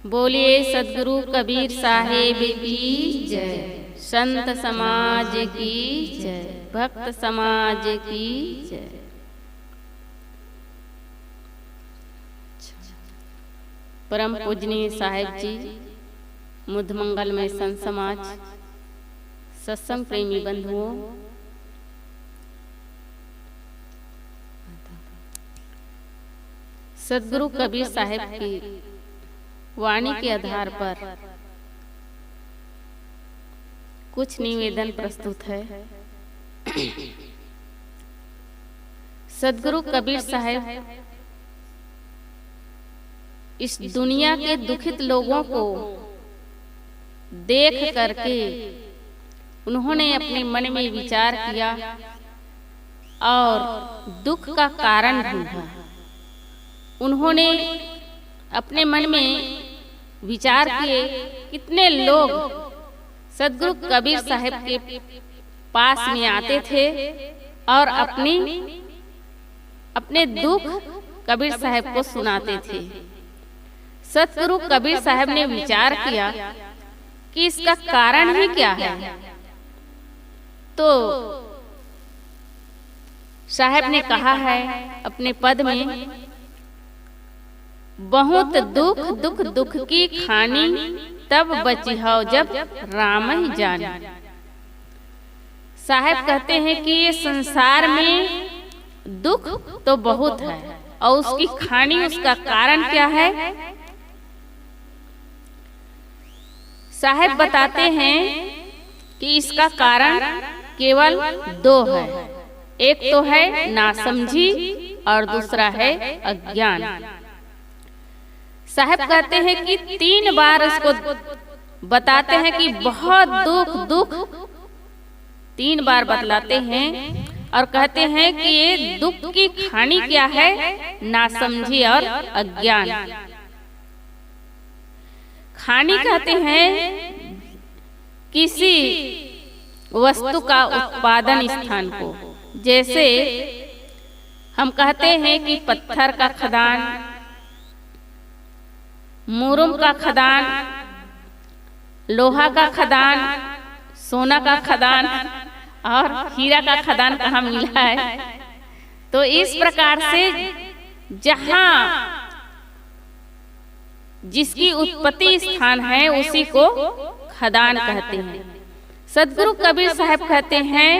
बोलिए सद्गुरु कबीर साहेब की जय। संत समाज की जय। भक्त समाज की जय। परम पूजनीय साहेब जी, मुद्ध मंगल में संत समाज, सत्संग प्रेमी बंधुओं, सद्गुरु कबीर साहेब की वाणी के आधार पर कुछ निवेदन प्रस्तुत है। सद्गुरु कबीर साहेब इस दुनिया के दुखित लोगों को देख करके उन्होंने अपने मन में विचार किया और दुख का कारण ढूंढा। उन्होंने अपने मन में विचार किए कितने लोग सद्गुरु कबीर साहेब के पास में आते थे और अपने दुख कबीर साहेब को सुनाते थे। सद्गुरु कबीर साहेब ने विचार किया कि इसका कारण ही क्या है। तो साहेब ने कहा है अपने पद में, बहुत दुख दुख दुख की खानी, तब बची हो जब राम ही जाने। साहेब कहते हैं कि ये संसार में दुख तो बहुत है और उसकी खानी, उसका कारण क्या है। साहेब बताते हैं कि इसका कारण केवल दो है। एक तो है नासमझी और दूसरा है अज्ञान। साहेब कहते हैं कि 3 बार इसको बताते हैं कि बहुत दुख दुख 3 बार बतलाते हैं और कहते हैं कि ये दुख की खानी क्या है, नासमझी और अज्ञान। खानी कहते हैं किसी वस्तु का उत्पादन स्थान को। जैसे हम कहते हैं कि पत्थर का खदान, मुरुम का खदान, लोहा का खदान, सोना का खदान और हीरा का खदान कहाँ मिला है। तो इस प्रकार से जहाँ जिसकी उत्पत्ति स्थान है उसी को खदान कहते हैं। सद्गुरु कबीर साहब कहते हैं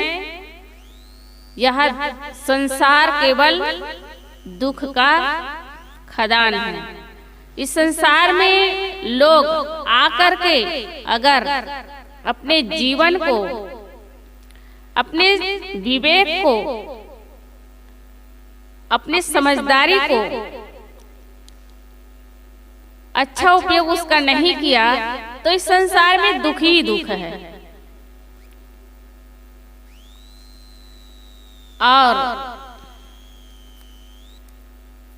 यह संसार केवल दुख का खदान है। इस संसार में लोग आकर के अगर अपने जीवन को, अपने विवेक को, अपने समझदारी को अच्छा उपयोग उसका नहीं किया तो इस संसार में दुख ही दुख है। और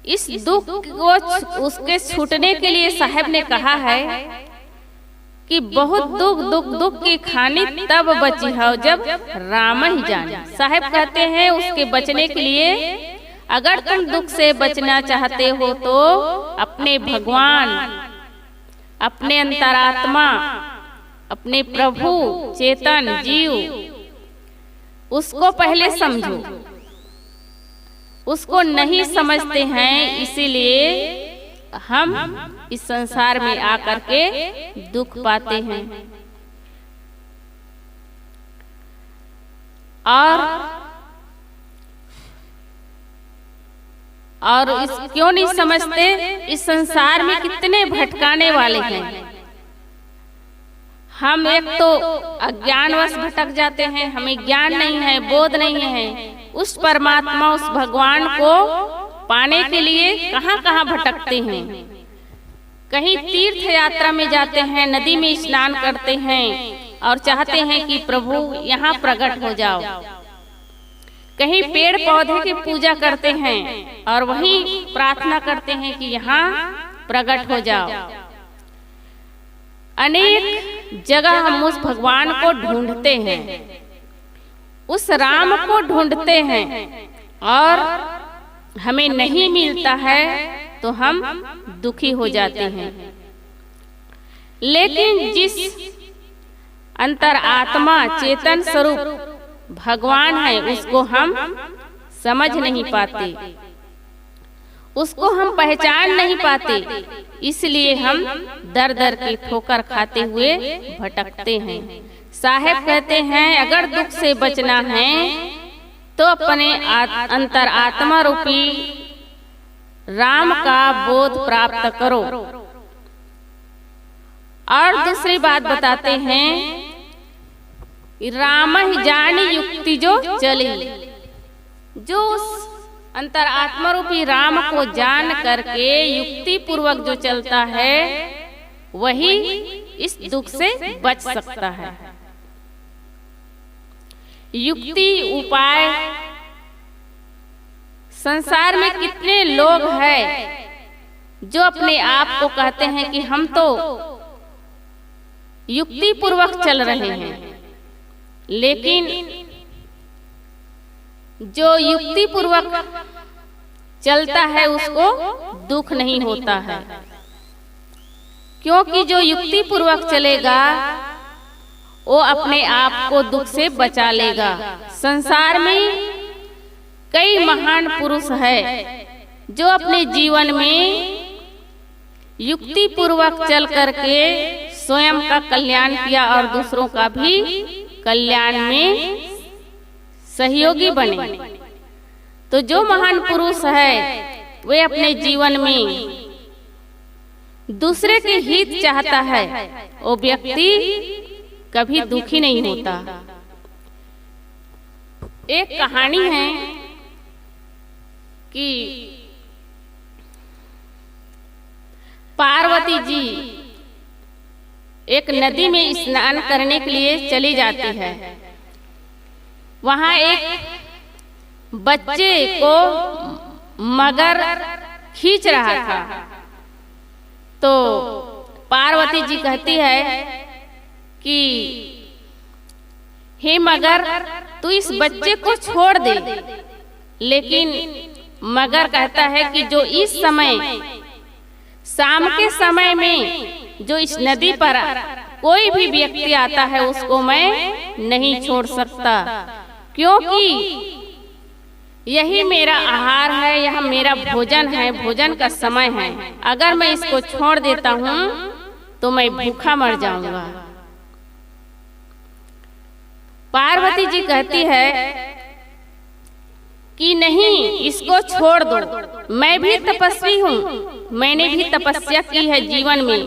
इस दुख को उसके छूटने के लिए साहेब ने कहा है कि बहुत दुख दुख दुख की खानी, तब बची हो जब राम ही जाने। साहेब कहते हैं उसके बचने के लिए, अगर तुम दुख से बचना चाहते हो तो अपने भगवान, अपने अंतरात्मा, अपने प्रभु चेतन जीव, उसको पहले समझो। उसको नहीं समझते हैं, इसीलिए हम इस संसार में आकर के दुख पाते हैं। और क्यों नहीं समझते, इस संसार में कितने भटकाने वाले हैं। हम एक तो अज्ञानवश भटक जाते हैं, हमें ज्ञान नहीं है, बोध नहीं है। उस परमात्मा, उस भगवान को पाने के लिए कहाँ कहाँ भटकते हैं। कहीं तीर्थ यात्रा में जाते हैं, नदी में स्नान करते हैं और चाहते हैं कि प्रभु यहाँ प्रकट हो जाओ। कहीं पेड़ पौधे की पूजा करते हैं और वहीं प्रार्थना करते हैं कि यहाँ प्रकट हो जाओ। अनेक जगह हम उस भगवान को ढूंढते हैं, उस राम को ढूंढते हैं और हमें नहीं मिलता है तो हम दुखी हो जाते हैं। लेकिन जिस अंतरात्मा चेतन स्वरूप भगवान है उसको हम समझ नहीं पाते, उसको हम पहचान नहीं पाते, इसलिए हम दर दर की ठोकर खाते हुए भटकते हैं। साहब कहते हैं अगर दुख से बचना है तो अपने अंतरात्मा रूपी राम का बोध प्राप्त करो। और दूसरी बात बताते हैं, राम ही जानी युक्ति जो चली, जो उस अंतरात्मा रूपी राम को जान करके युक्ति पूर्वक जो चलता है वही इस दुख से बच सकता है। युक्ति उपाय संसार में कितने लोग हैं जो अपने आप को कहते हैं कि हम तो युक्ति पूर्वक चल रहे हैं, लेकिन जो युक्ति पूर्वक चलता है उसको दुख नहीं होता है, क्योंकि जो युक्ति पूर्वक चलेगा वो अपने आप को दुख से बचा लेगा। संसार में कई महान पुरुष है जो अपने जीवन में युक्ति पूर्वक चल करके स्वयं का कल्याण किया और दूसरों का भी कल्याण में सहयोगी बने। तो जो महान पुरुष है वे अपने जीवन में दूसरे के हित चाहता है, वो व्यक्ति कभी दुखी नहीं होता। एक कहानी है कि पार्वती जी एक नदी में स्नान करने के लिए चली जाती है। वहां एक बच्चे को मगर खींच रहा था, तो पार्वती जी कहती है कि हे मगर तू इस बच्चे को छोड़ दे, लेकिन मगर कहता है कि जो इस समय शाम के समय में जो इस नदी पर कोई भी व्यक्ति आता है उसको मैं नहीं छोड़ सकता, क्योंकि यही मेरा आहार है, यह मेरा भोजन है, भोजन का समय है। अगर मैं इसको छोड़ देता हूँ तो मैं भूखा मर जाऊंगा। पार्वती जी कहती है कि नहीं, इसको छोड़ दो, मैं भी तपस्वी हूँ, मैंने भी तपस्या की है जीवन में,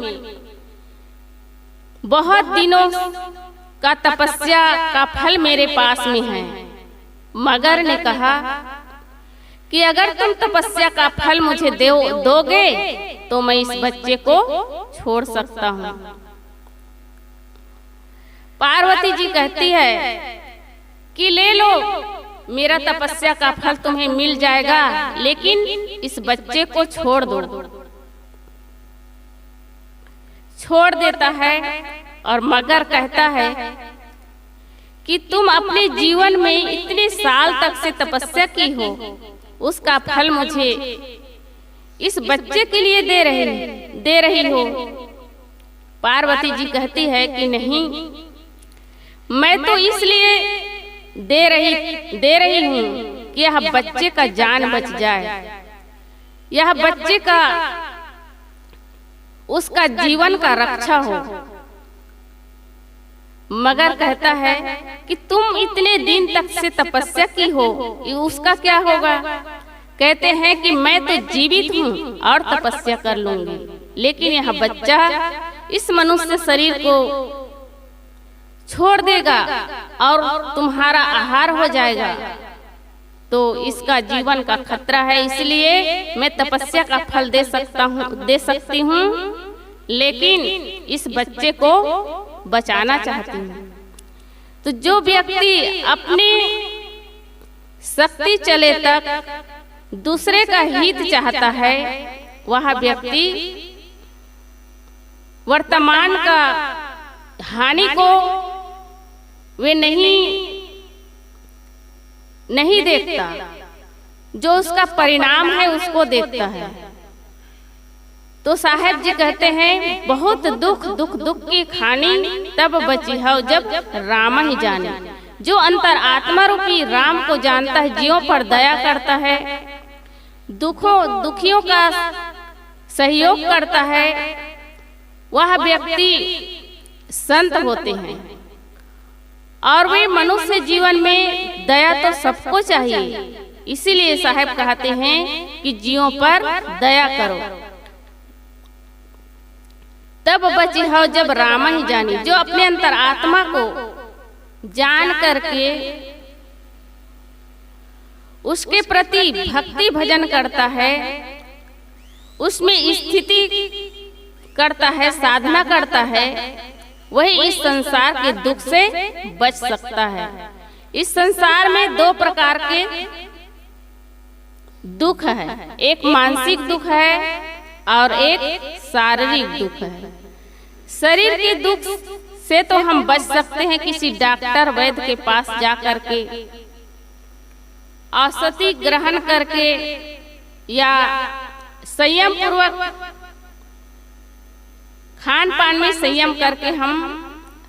बहुत दिनों का तपस्या का फल मेरे पास में है। मगर ने कहा कि अगर तुम तपस्या का फल मुझे दोगे तो मैं इस बच्चे को छोड़ सकता हूँ। पार्वती जी कहती है कि ले लो, मेरा तपस्या का फल तुम्हें मिल जाएगा, लेकिन इस बच्चे को छोड़ दो। छोड़ देता है और मगर कहता है कि तुम अपने जीवन में इतने साल तक से तपस्या की हो, उसका फल मुझे इस बच्चे के लिए दे रही हो। पार्वती जी कहती है कि नहीं, मैं तो इसलिए दे रही हूँ कि यह बच्चे का जान बच जाए, यह बच्चे का उसका जीवन का रक्षा हो। मगर कहता है कि तुम इतने दिन तक से तपस्या की हो, उसका क्या होगा? कहते हैं कि मैं तो जीवित हूँ और तपस्या कर लूंगी, लेकिन यह बच्चा इस मनुष्य शरीर को छोड़ देगा और तुम्हारा आहार हो जाएगा, तो इसका जीवन का खतरा है, इसलिए मैं तपस्या का फल दे सकती हूँ, लेकिन इस बच्चे को बचाना चाहती हूँ। तो जो व्यक्ति अपनी शक्ति चले तक दूसरे का हित चाहता है, वह व्यक्ति वर्तमान का हानि को वे नहीं देखता, जो उसका परिणाम है उसको देखता है। तो साहेब जी कहते हैं, बहुत दुख दुख दुख की खानी तब बची हो जब राम ही जाने। जो अंतर आत्मा रूपी राम को जानता है, जीवों पर दया करता है, दुखियों का सहयोग करता है, वह व्यक्ति संत होते हैं। और वे मनुष्य जीवन में दया तो सबको चाहिए, इसीलिए साहब कहते हैं कि जीवों पर दया करो तब बची हो जब राम ही जानी। जो अपने अंतर आत्मा को जान करके उसके प्रति भक्ति भजन करता है, उसमें स्थिति करता है, साधना करता है, वही इस संसार के दुख से बच सकता है। इस संसार में दो प्रकार के दुख है, एक मानसिक दुख है और एक शारीरिक दुख है। शरीर के दुख से तो हम बच सकते हैं किसी डॉक्टर वैद्य के पास जा करके, औषधि ग्रहण करके या संयम पूर्वक खान पान में संयम करके हम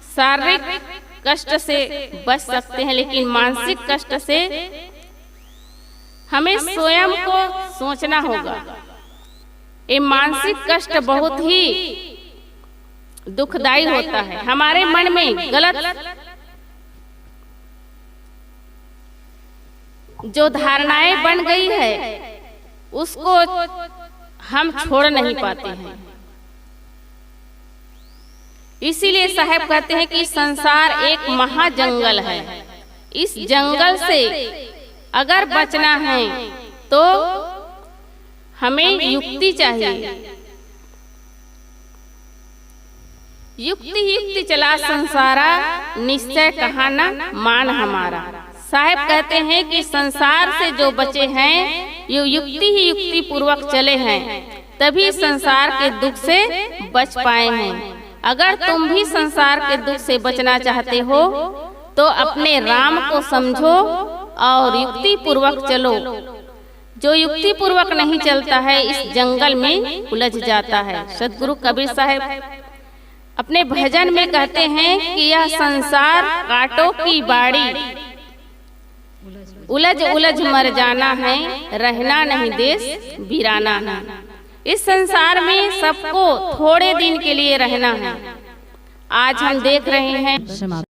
शारीरिक कष्ट से बच सकते हैं। लेकिन मानसिक कष्ट से हमें स्वयं को सोचना होगा। ये मानसिक कष्ट बहुत ही दुखदाई होता है। हमारे मन में गलत जो धारणाएं बन गई है उसको हम छोड़ नहीं पाते हैं। इसीलिए साहब कहते हैं कि संसार एक महाजंगल है। इस जंगल से अगर बचना है तो हमें युक्ति चाहिए। युक्ति युक्ति चला संसारा, निश्चय कहा न मान हमारा। साहब कहते हैं कि संसार से जो बचे हैं ये युक्ति ही युक्ति पूर्वक चले हैं, तभी संसार के दुख से बच पाए हैं। अगर तुम भी संसार के दुख से बचना चाहते हो तो अपने राम को समझो और युक्ति पूर्वक चलो। जो युक्ति पूर्वक नहीं चलता है इस जंगल में उलझ जाता है। सदगुरु कबीर साहब अपने भजन में कहते हैं कि यह संसार कांटों की बाड़ी, उलझ उलझ मर जाना है, रहना नहीं देश वीराना है। इस संसार में सबको थोड़े दिन के लिए रहना है। आज हम देख रहे हैं